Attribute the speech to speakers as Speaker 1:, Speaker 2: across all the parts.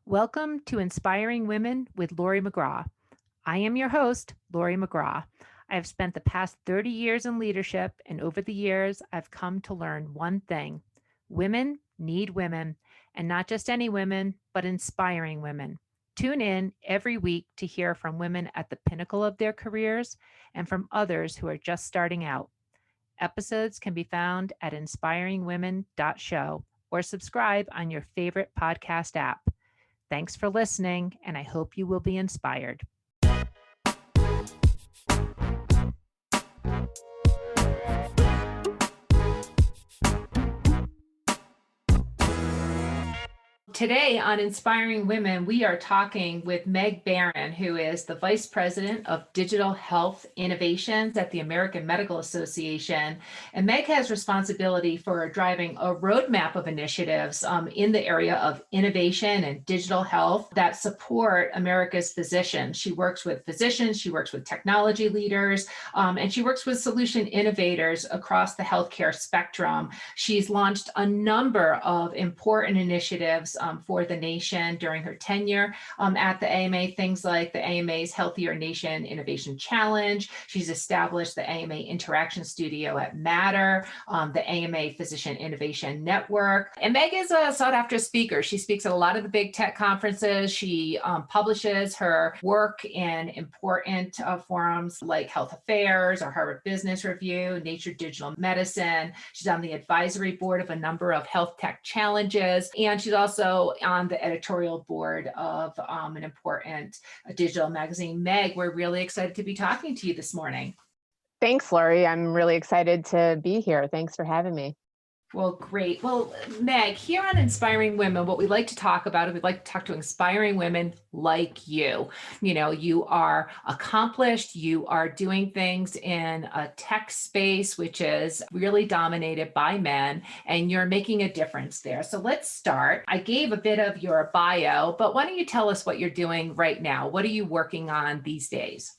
Speaker 1: Welcome to Inspiring Women with Laurie McGraw. I am your host, Laurie McGraw. I have spent the past 30 years in leadership, and over the years, I've come to learn one thing. Women need women, and not just any women, but inspiring women. Tune in every week to hear from women at the pinnacle of their careers and from others who are just starting out. Episodes can be found at inspiringwomen.show or subscribe on your favorite podcast app. Thanks for listening, and I hope you will be inspired. Today on Inspiring Women, we are talking with Meg Barron, who is the Vice President of Digital Health Innovations at the American Medical Association. And Meg has responsibility for driving a roadmap of initiatives in the area of innovation and digital health that support America's physicians. She works with physicians, she works with technology leaders, and she works with solution innovators across the healthcare spectrum. She's launched a number of important initiatives for the nation during her tenure at the AMA, things like the AMA's Healthier Nation Innovation Challenge. She's established the AMA Interaction Studio at Matter, the AMA Physician Innovation Network. And Meg is a sought after speaker. She speaks at a lot of the big tech conferences. She publishes her work in important forums like Health Affairs or Harvard Business Review, Nature Digital Medicine. She's on the advisory board of a number of HealthTech challenges. And she's also on the editorial board of an important digital magazine. Meg, we're really excited to be talking to you this morning.
Speaker 2: Thanks, Laurie. I'm really excited to be here. Thanks for having me.
Speaker 1: Well, great. Well, Meg, here on Inspiring Women, what we like to talk about is we'd like to talk to inspiring women like you. You know, you are accomplished, you are doing things in a tech space, which is really dominated by men, and you're making a difference there. So let's start. I gave a bit of your bio, but why don't you tell us what you're doing right now? What are you working on these days?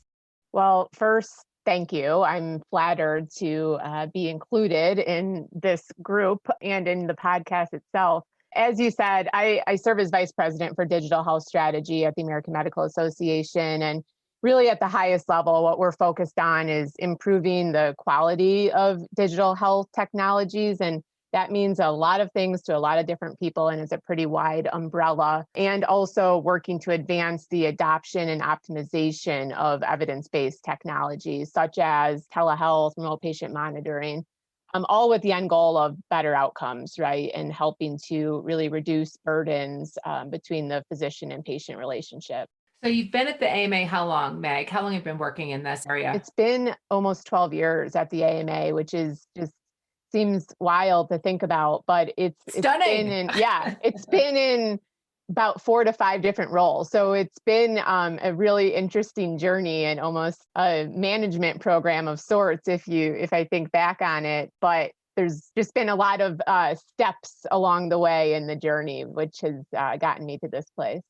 Speaker 2: Well, first, thank you. I'm flattered to be included in this group and in the podcast itself. As you said, I serve as Vice President for Digital Health Strategy at the American Medical Association. And really at the highest level, what we're focused on is improving the quality of digital health technologies. And that means a lot of things to a lot of different people, and it's a pretty wide umbrella. And also working to advance the adoption and optimization of evidence-based technologies, such as telehealth, remote patient monitoring, all with the end goal of better outcomes, right? And helping to really reduce burdens between the physician and patient relationship.
Speaker 1: So you've been at the AMA how long, Meg? How long have you been working in this area?
Speaker 2: It's been almost 12 years at the AMA, which is just seems wild to think about, but it's
Speaker 1: stunning.
Speaker 2: It's been in about 4 to 5 different roles. So it's been a really interesting journey and almost a management program of sorts if I think back on it. But there's just been a lot of steps along the way in the journey, which has gotten me to this place.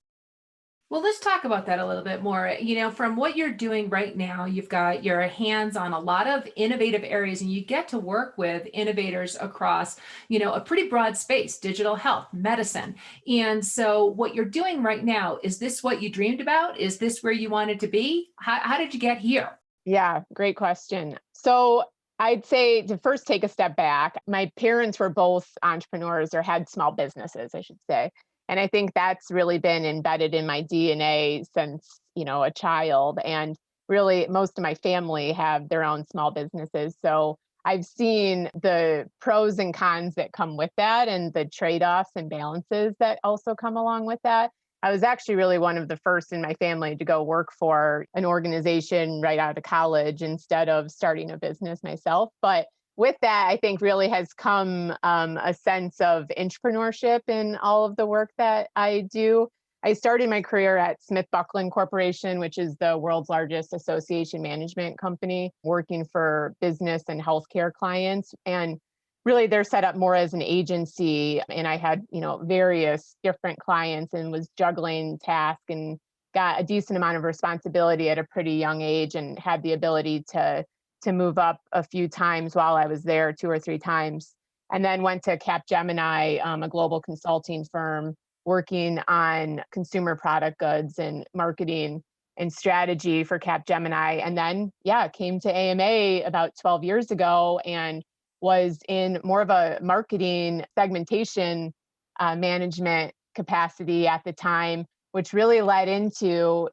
Speaker 1: Well, let's talk about that a little bit more. You know, from what you're doing right now, you've got your hands on a lot of innovative areas, and you get to work with innovators across, a pretty broad space, digital health, medicine. And so what you're doing right now, is this what you dreamed about? Is this where you wanted to be? How did you get here?
Speaker 2: Yeah, great question. So I'd say to first take a step back, my parents were both entrepreneurs or had small businesses, I should say. And I think that's really been embedded in my DNA since, a child. And really, most of my family have their own small businesses. So I've seen the pros and cons that come with that and the trade-offs and balances that also come along with that. I was actually really one of the first in my family to go work for an organization right out of college instead of starting a business myself. But with that, I think really has come a sense of entrepreneurship in all of the work that I do. I started my career at Smith Buckland Corporation, which is the world's largest association management company, working for business and healthcare clients. And really, they're set up more as an agency. And I had, various different clients and was juggling tasks and got a decent amount of responsibility at a pretty young age and had the ability to move up a few times while I was there, 2 or 3 times, and then went to Capgemini, a global consulting firm, working on consumer product goods and marketing and strategy for Capgemini. And then, came to AMA about 12 years ago and was in more of a marketing segmentation management capacity at the time, which really led into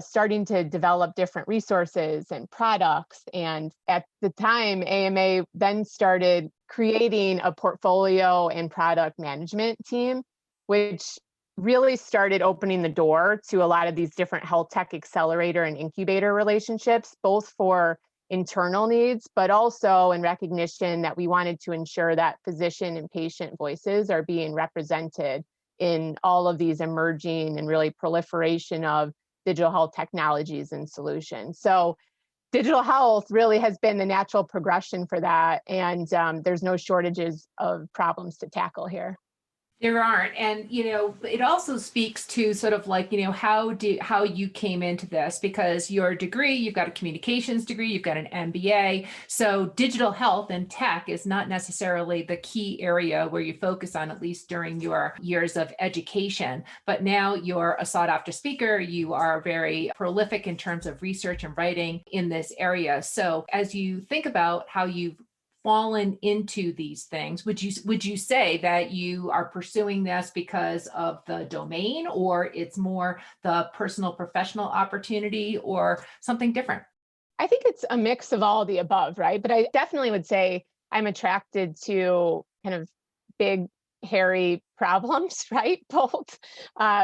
Speaker 2: starting to develop different resources and products. And at the time, AMA then started creating a portfolio and product management team, which really started opening the door to a lot of these different health tech accelerator and incubator relationships, both for internal needs, but also in recognition that we wanted to ensure that physician and patient voices are being represented in all of these emerging and really proliferation of digital health technologies and solutions. So digital health really has been the natural progression for that. And there's no shortages of problems to tackle here.
Speaker 1: There aren't. And, it also speaks to sort of like, how you came into this, because your degree, you've got a communications degree, you've got an MBA. So digital health and tech is not necessarily the key area where you focus on, at least during your years of education. But now you're a sought after speaker. You are very prolific in terms of research and writing in this area. So as you think about how you've fallen into these things, would you say that you are pursuing this because of the domain, or it's more the personal professional opportunity, or something different?
Speaker 2: I think it's a mix of all the above, right? But I definitely would say I'm attracted to kind of big, hairy problems, right? Both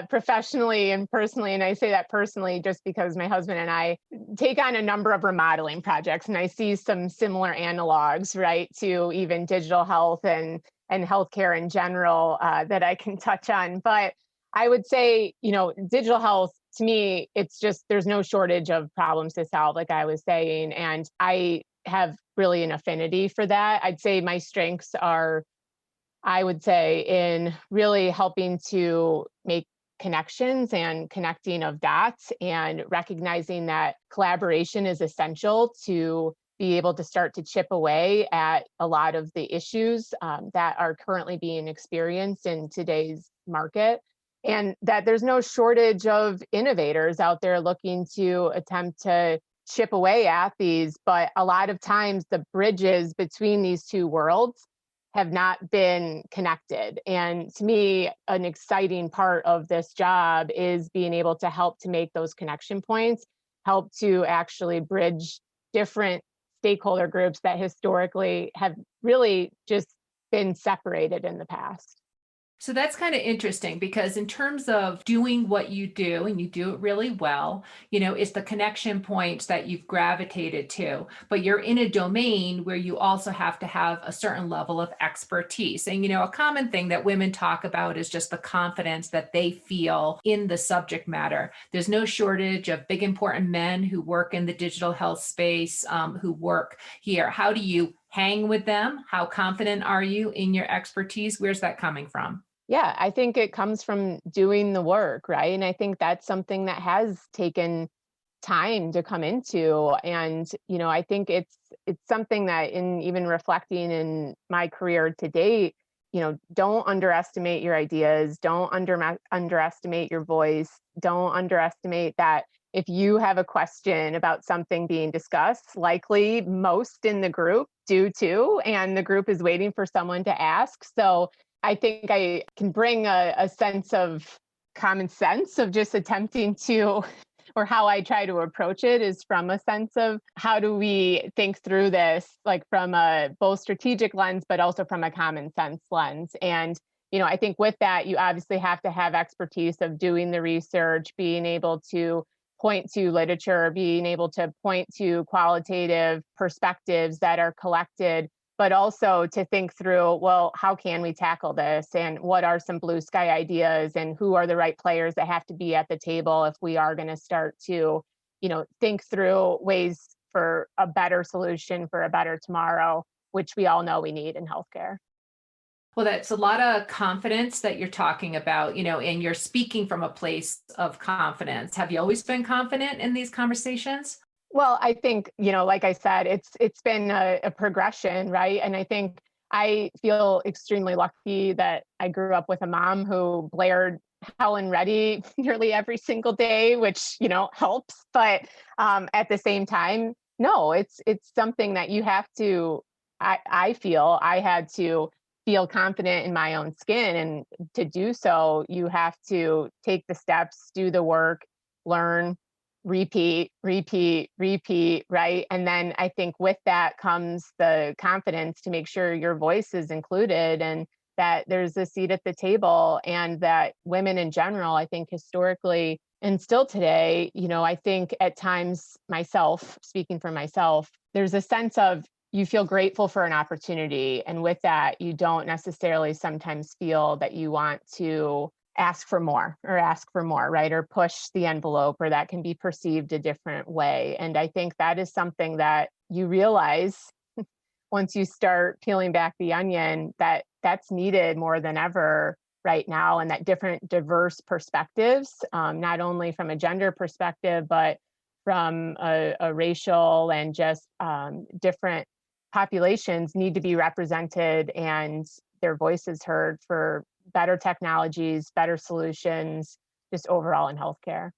Speaker 2: professionally and personally. And I say that personally just because my husband and I take on a number of remodeling projects, and I see some similar analogs, right, to even digital health and healthcare in general that I can touch on. But I would say, digital health, to me, it's just, there's no shortage of problems to solve, like I was saying. And I have really an affinity for that. I'd say my strengths are, I would say, in really helping to make connections and connecting of dots, and recognizing that collaboration is essential to be able to start to chip away at a lot of the issues that are currently being experienced in today's market. And that there's no shortage of innovators out there looking to attempt to chip away at these. But a lot of times the bridges between these two worlds have not been connected. And to me, an exciting part of this job is being able to help to make those connection points, help to actually bridge different stakeholder groups that historically have really just been separated in the past.
Speaker 1: So that's kind of interesting, because in terms of doing what you do, and you do it really well, it's the connection points that you've gravitated to, but you're in a domain where you also have to have a certain level of expertise. And, a common thing that women talk about is just the confidence that they feel in the subject matter. There's no shortage of big, important men who work in the digital health space, who work here. How do you hang with them? How confident are you in your expertise? Where's that coming from?
Speaker 2: Yeah, I think it comes from doing the work, right? And I think that's something that has taken time to come into. And, I think it's something that, in even reflecting in my career to date, don't underestimate your ideas, don't underestimate your voice, don't underestimate that if you have a question about something being discussed, likely most in the group do too, and the group is waiting for someone to ask. So I think I can bring a sense of common sense of just attempting to, or how I try to approach it is from a sense of how do we think through this, like from a both strategic lens, but also from a common sense lens. And, I think with that, you obviously have to have expertise of doing the research, being able to point to literature, being able to point to qualitative perspectives that are collected, but also to think through, well, how can we tackle this? And what are some blue sky ideas? And who are the right players that have to be at the table if we are going to start to, think through ways for a better solution for a better tomorrow, which we all know we need in healthcare.
Speaker 1: Well, that's a lot of confidence that you're talking about, and you're speaking from a place of confidence. Have you always been confident in these conversations?
Speaker 2: Well, I think, like I said, it's been a progression, right? And I think I feel extremely lucky that I grew up with a mom who blared Helen Reddy nearly every single day, which, helps. But at the same time, no, it's something that you have to, I feel I had to feel confident in my own skin. And to do so, you have to take the steps, do the work, learn, repeat, right? And then I think with that comes the confidence to make sure your voice is included and that there's a seat at the table, and that women in general, I think historically and still today, I think at times myself, speaking for myself, there's a sense of you feel grateful for an opportunity. And with that, you don't necessarily sometimes feel that you want to ask for more, right? Or push the envelope, or that can be perceived a different way. And I think that is something that you realize once you start peeling back the onion, that that's needed more than ever right now. And that different diverse perspectives, not only from a gender perspective, but from a racial and just different populations need to be represented and their voices heard for better technologies, better solutions, just overall in healthcare.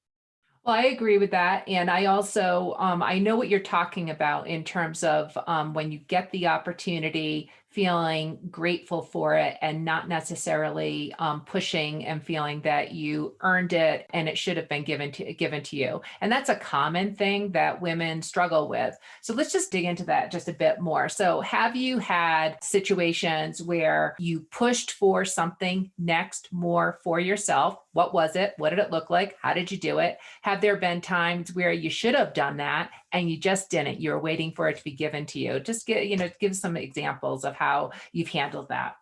Speaker 1: Well, I agree with that. And I also, I know what you're talking about in terms of when you get the opportunity, feeling grateful for it and not necessarily pushing and feeling that you earned it and it should have been given to you. And that's a common thing that women struggle with. So let's just dig into that just a bit more. So have you had situations where you pushed for something next more for yourself? What was it? What did it look like? How did you do it? Have there been times where you should have done that and you just didn't? You were waiting for it to be given to you. Just give some examples of how you've handled that.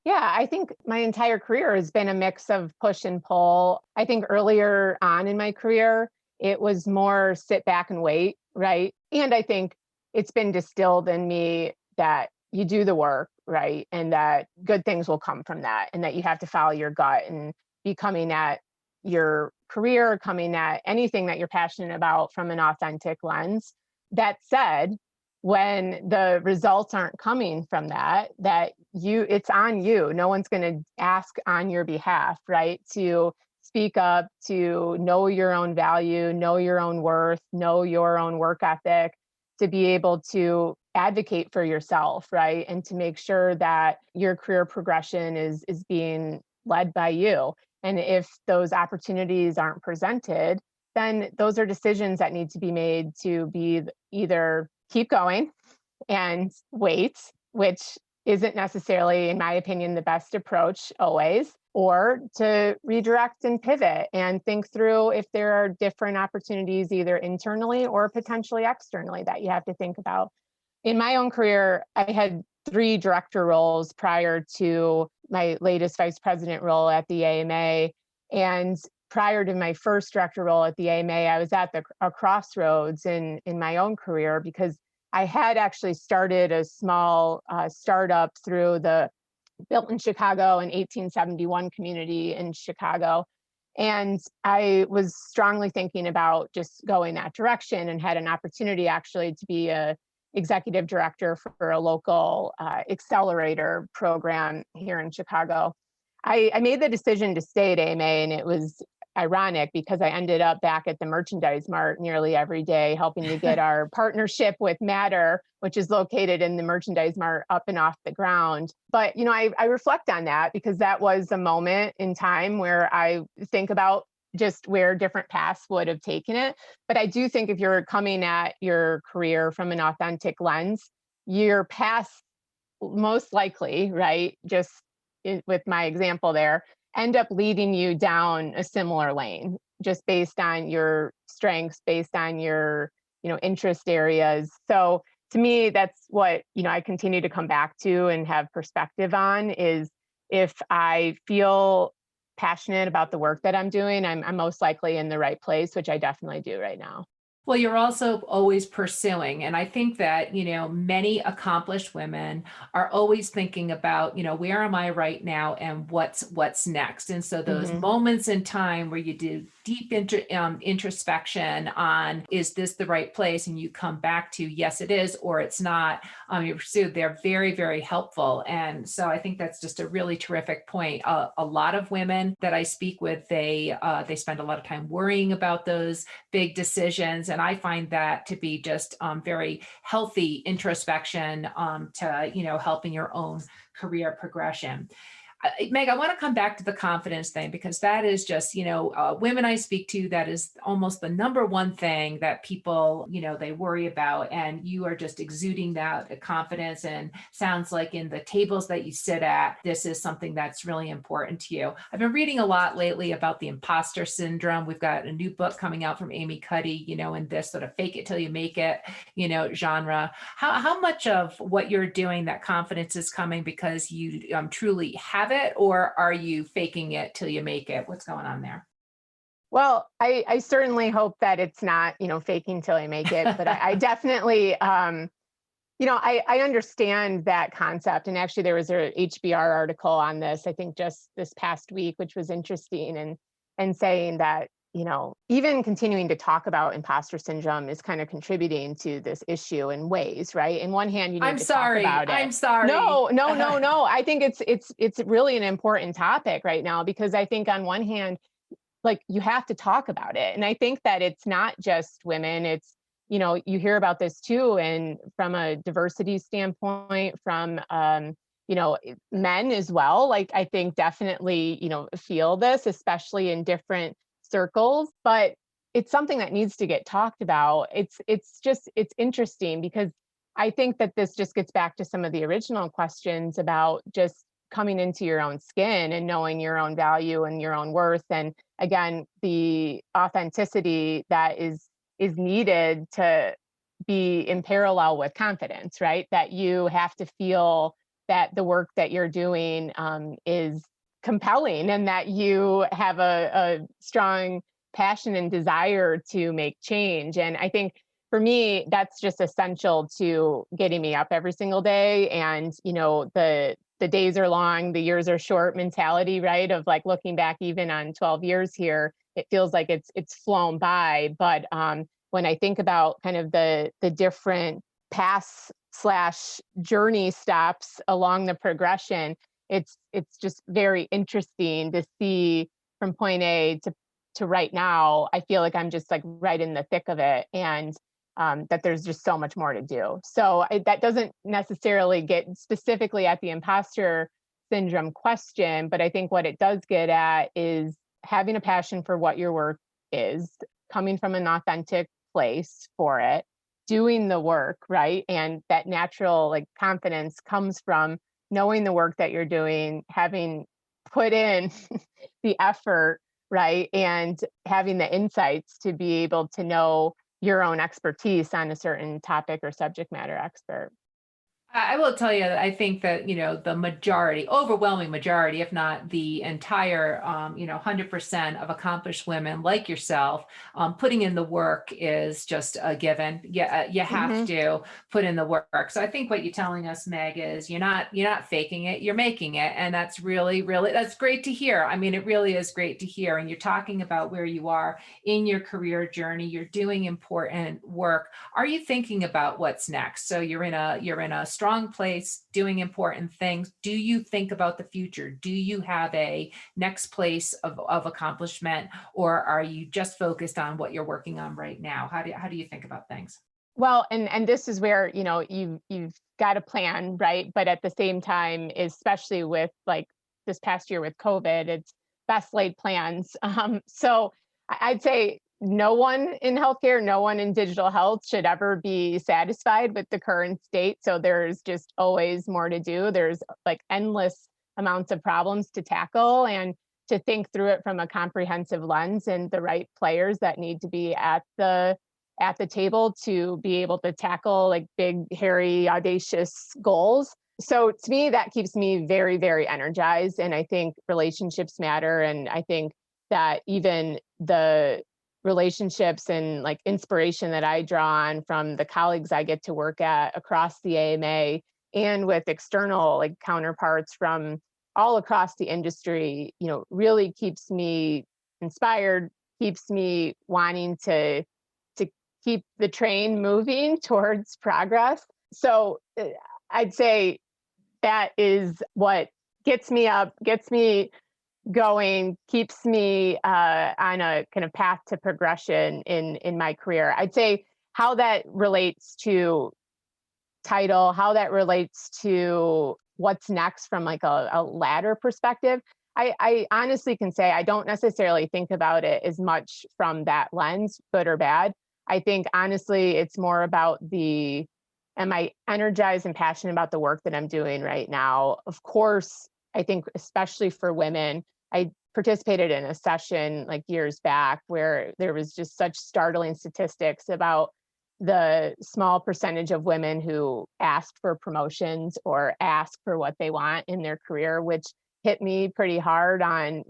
Speaker 2: Yeah, I think my entire career has been a mix of push and pull. I think earlier on in my career, it was more sit back and wait, right? And I think it's been distilled in me that you do the work, right? And that good things will come from that, and that you have to follow your gut and be coming at your career, coming at anything that you're passionate about from an authentic lens. That said, when the results aren't coming from that, it's on you. No one's going to ask on your behalf, right? To speak up, to know your own value, know your own worth, know your own work ethic, to be able to advocate for yourself, right? And to make sure that your career progression is being led by you. And if those opportunities aren't presented, then those are decisions that need to be made to be either keep going and wait, which isn't necessarily, in my opinion, the best approach always, or to redirect and pivot and think through if there are different opportunities either internally or potentially externally that you have to think about. In my own career, I had 3 director roles prior to my latest vice president role at the AMA. And prior to my first director role at the AMA, I was at a crossroads in my own career, because I had actually started a small startup through the Built in Chicago in 1871 community in Chicago. And I was strongly thinking about just going that direction, and had an opportunity actually to be a executive director for a local accelerator program here in Chicago. I made the decision to stay at AMA, and it was ironic because I ended up back at the Merchandise Mart nearly every day, helping to get our partnership with Matter, which is located in the Merchandise Mart, up and off the ground. But, I reflect on that because that was a moment in time where I think about just where different paths would have taken it. But I do think if you're coming at your career from an authentic lens, your path most likely, right, just with my example there, end up leading you down a similar lane, just based on your strengths, based on your, interest areas. So to me, that's what, I continue to come back to and have perspective on is if I feel passionate about the work that I'm doing, I'm most likely in the right place, which I definitely do right now.
Speaker 1: Well, you're also always pursuing. And I think that, many accomplished women are always thinking about, where am I right now and what's next? And so those
Speaker 2: Mhm.
Speaker 1: moments in time where you deep introspection on, is this the right place? And you come back to, yes, it is, or it's not. You pursue, they're very, very helpful. And so I think that's just a really terrific point. A lot of women that I speak with, they spend a lot of time worrying about those big decisions. And I find that to be just very healthy introspection to, helping your own career progression. Meg, I want to come back to the confidence thing, because that is just, women I speak to, that is almost the number one thing that people, they worry about. And you are just exuding that confidence. And sounds like in the tables that you sit at, this is something that's really important to you. I've been reading a lot lately about the imposter syndrome. We've got a new book coming out from Amy Cuddy, in this sort of fake it till you make it, genre. How much of what you're doing, that confidence is coming because you truly have it, or are you faking it till you make it? What's going on there?
Speaker 2: Well, I certainly hope that it's not, faking till I make it, but I definitely, I understand that concept. And actually there was a HBR article on this, I think just this past week, which was interesting, and saying that, even continuing to talk about imposter syndrome is kind of contributing to this issue in ways, right? In one hand, you need to talk about it.
Speaker 1: I'm sorry.
Speaker 2: No. I think it's really an important topic right now, because I think on one hand, like, you have to talk about it. And I think that it's not just women, it's, you hear about this too. And from a diversity standpoint, from, men as well, like, I think definitely, feel this, especially in different circles, but it's something that needs to get talked about. It's interesting, because I think that this just gets back to some of the original questions about just coming into your own skin and knowing your own value and your own worth. And again, the authenticity that is needed to be in parallel with confidence, right? That you have to feel that the work that you're doing is compelling, and that you have a strong passion and desire to make change. And I think for me, that's just essential to getting me up every single day. And, the days are long, the years are short mentality, right? Of like looking back even on 12 years here, it feels like it's flown by. But when I think about kind of the different paths / journey stops along the progression, it's just very interesting to see from point A to right now. I feel like I'm just like right in the thick of it, and that there's just so much more to do. So that doesn't necessarily get specifically at the imposter syndrome question, but I think what it does get at is having a passion for what your work is, coming from an authentic place for it, doing the work, right? And that natural like confidence comes from knowing the work that you're doing, having put in the effort, right? And having the insights to be able to know your own expertise on a certain topic or subject matter expert.
Speaker 1: I will tell you, I think that, the majority, overwhelming majority, if not the entire, 100% of accomplished women like yourself, putting in the work is just a given. Yeah, you have to put in the work. So I think what you're telling us, Meg, is you're not faking it, you're making it. And that's really, really, that's great to hear. I mean, it really is great to hear. And you're talking about where you are in your career journey. You're doing important work. Are you thinking about what's next? So you're in a strong place doing important things. Do you think about the future? Do you have a next place of accomplishment, or are you just focused on what you're working on right now? How do you think about things?
Speaker 2: Well, and this is where, you've got a plan, right? But at the same time, especially with like this past year with COVID, it's best laid plans. So I'd say no one in healthcare, no one in digital health should ever be satisfied with the current state. So there's just always more to do. There's like endless amounts of problems to tackle, and to think through it from a comprehensive lens, and the right players that need to be at the table to be able to tackle like big, hairy, audacious goals. So to me, that keeps me very, very energized. And I think relationships matter. And I think that even the relationships and like inspiration that I draw on from the colleagues I get to work at across the AMA, and with external like counterparts from all across the industry, really keeps me inspired, keeps me wanting to keep the train moving towards progress. So I'd say that is what gets me up, gets me going, keeps me on a kind of path to progression in my career. I'd say how that relates to title, how that relates to what's next from like a ladder perspective. I honestly can say I don't necessarily think about it as much from that lens, good or bad. I think honestly, it's more about am I energized and passionate about the work that I'm doing right now? Of course, I think especially for women, I participated in a session like years back where there was just such startling statistics about the small percentage of women who ask for promotions or ask for what they want in their career, which hit me pretty hard on,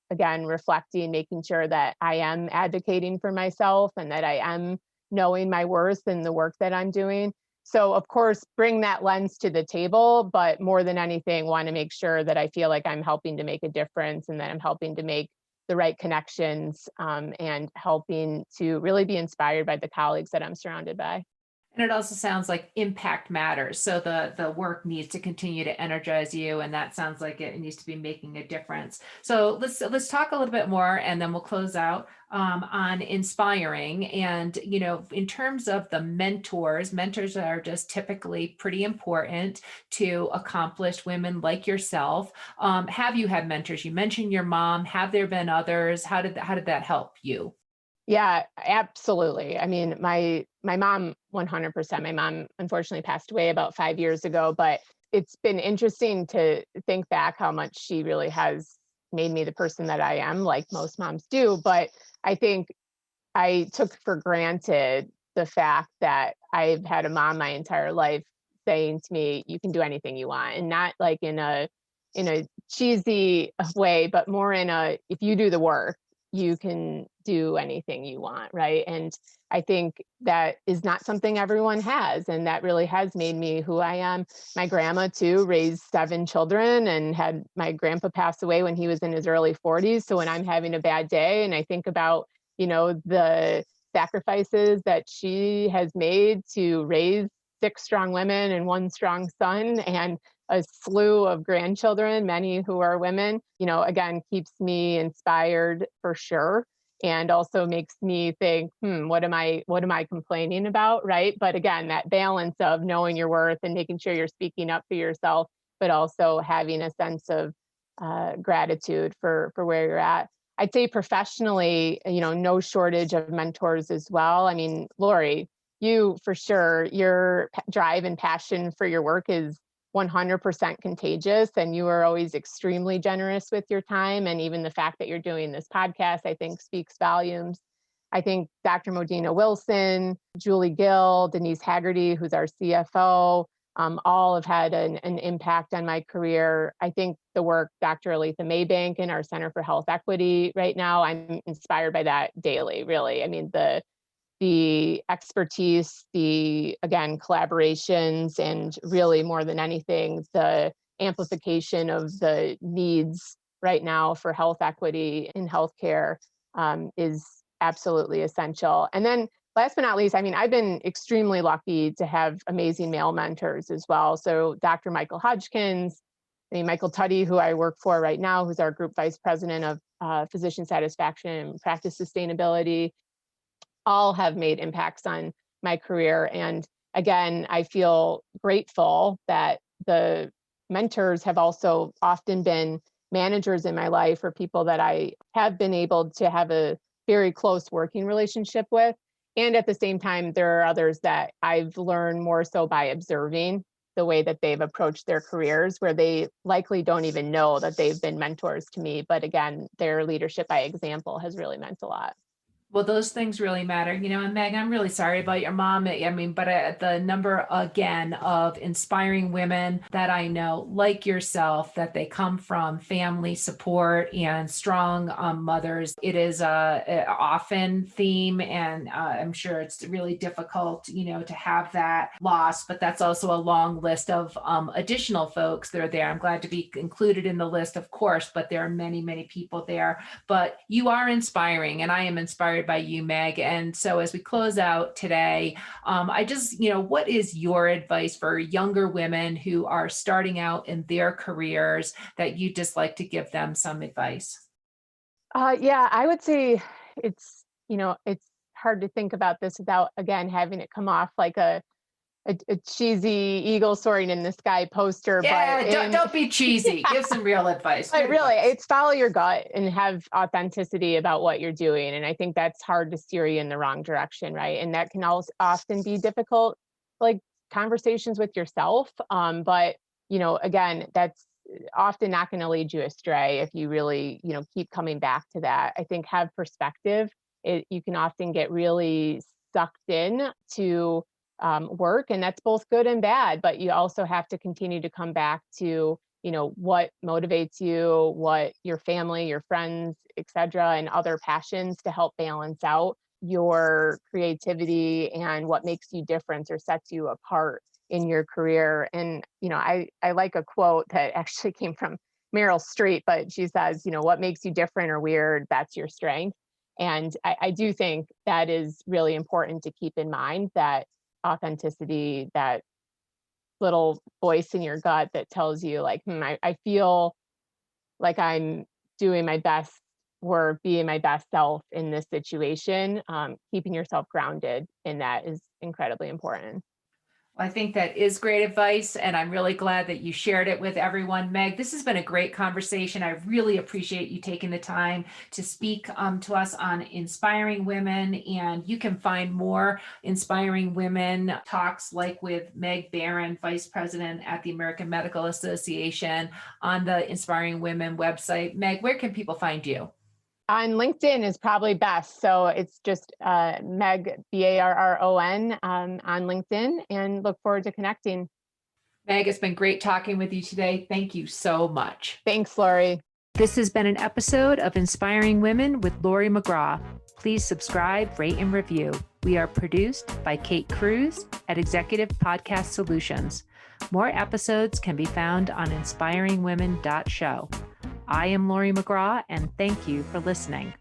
Speaker 2: again, reflecting, making sure that I am advocating for myself and that I am knowing my worth in the work that I'm doing. So of course, bring that lens to the table, but more than anything, want to make sure that I feel like I'm helping to make a difference and that I'm helping to make the right connections and helping to really be inspired by the colleagues that I'm surrounded by.
Speaker 1: And it also sounds like impact matters. So the work needs to continue to energize you, and that sounds like it needs to be making a difference. So let's talk a little bit more, and then we'll close out on inspiring. And in terms of the mentors are just typically pretty important to accomplished women like yourself. Have you had mentors? You mentioned your mom. Have there been others? How did that help you?
Speaker 2: Yeah, absolutely. I mean, my mom, 100%. My mom unfortunately passed away about 5 years ago, but it's been interesting to think back how much she really has made me the person that I am, like most moms do. But I think I took for granted the fact that I've had a mom my entire life saying to me, "You can do anything you want," and not like in a cheesy way, but more in a, if you do the work, you can do anything you want, right? And I think that is not something everyone has, and that really has made me who I am. My grandma too raised 7 children and had my grandpa pass away when he was in his early 40s. So when I'm having a bad day and I think about, the sacrifices that she has made to raise 6 strong women and 1 strong son and a slew of grandchildren, many who are women, again, keeps me inspired for sure. And also makes me think, what am I complaining about? Right. But again, that balance of knowing your worth and making sure you're speaking up for yourself, but also having a sense of gratitude for where you're at. I'd say professionally, no shortage of mentors as well. I mean, Laurie, you for sure, your drive and passion for your work is 100% contagious, and you are always extremely generous with your time. And even the fact that you're doing this podcast, I think speaks volumes. I think Dr. Modena Wilson, Julie Gill, Denise Haggerty, who's our CFO, all have had an impact on my career. I think the work Dr. Aletha Maybank in our Center for Health Equity right now, I'm inspired by that daily, really. I mean, the expertise, again, collaborations, and really more than anything, the amplification of the needs right now for health equity in healthcare is absolutely essential. And then last but not least, I mean, I've been extremely lucky to have amazing male mentors as well. So Dr. Michael Hodgkins, Michael Tuddy, who I work for right now, who's our group vice president of physician satisfaction and practice sustainability, all have made impacts on my career. And again, I feel grateful that the mentors have also often been managers in my life or people that I have been able to have a very close working relationship with. And at the same time, there are others that I've learned more so by observing the way that they've approached their careers, where they likely don't even know that they've been mentors to me. But again, their leadership by example has really meant a lot.
Speaker 1: Well, those things really matter, and Meg, I'm really sorry about your mom. I mean, but the number again of inspiring women that I know, like yourself, that they come from family support and strong mothers. It is a often theme, and I'm sure it's really difficult, to have that loss. But that's also a long list of additional folks that are there. I'm glad to be included in the list, of course, but there are many, many people there. But you are inspiring, and I am inspired by you, Meg. And so as we close out today, I just, what is your advice for younger women who are starting out in their careers that you just like to give them some advice?
Speaker 2: Yeah, I would say it's hard to think about this without, again, having it come off like a cheesy eagle soaring in the sky poster,
Speaker 1: Yeah, don't be cheesy. Give some real advice.
Speaker 2: But
Speaker 1: Good
Speaker 2: really,
Speaker 1: advice.
Speaker 2: it's follow your gut and have authenticity about what you're doing. And I think that's hard to steer you in the wrong direction, right? And that can also often be difficult, like conversations with yourself. But again, that's often not going to lead you astray if you really, keep coming back to that. I think have perspective. You can often get really sucked in to work, and that's both good and bad. But you also have to continue to come back to what motivates you, what your family, your friends, etc., and other passions to help balance out your creativity and what makes you different or sets you apart in your career. And I like a quote that actually came from Meryl Streep, but she says, what makes you different or weird, that's your strength. And I do think that is really important to keep in mind, that authenticity, that little voice in your gut that tells you like, I feel like I'm doing my best work, being my best self in this situation. Keeping yourself grounded in that is incredibly important.
Speaker 1: I think that is great advice, and I'm really glad that you shared it with everyone. Meg, this has been a great conversation. I really appreciate you taking the time to speak to us on inspiring women, and you can find more inspiring women talks like with Meg Barron, Vice President at the American Medical Association, on the Inspiring Women website. Meg, where can people find you?
Speaker 2: On LinkedIn is probably best. So it's just Meg, Barron, on LinkedIn, and look forward to connecting.
Speaker 1: Meg, it's been great talking with you today. Thank you so much.
Speaker 2: Thanks, Laurie.
Speaker 1: This has been an episode of Inspiring Women with Laurie McGraw. Please subscribe, rate, and review. We are produced by Kate Cruz at Executive Podcast Solutions. More episodes can be found on inspiringwomen.show. I am Laurie McGraw, and thank you for listening.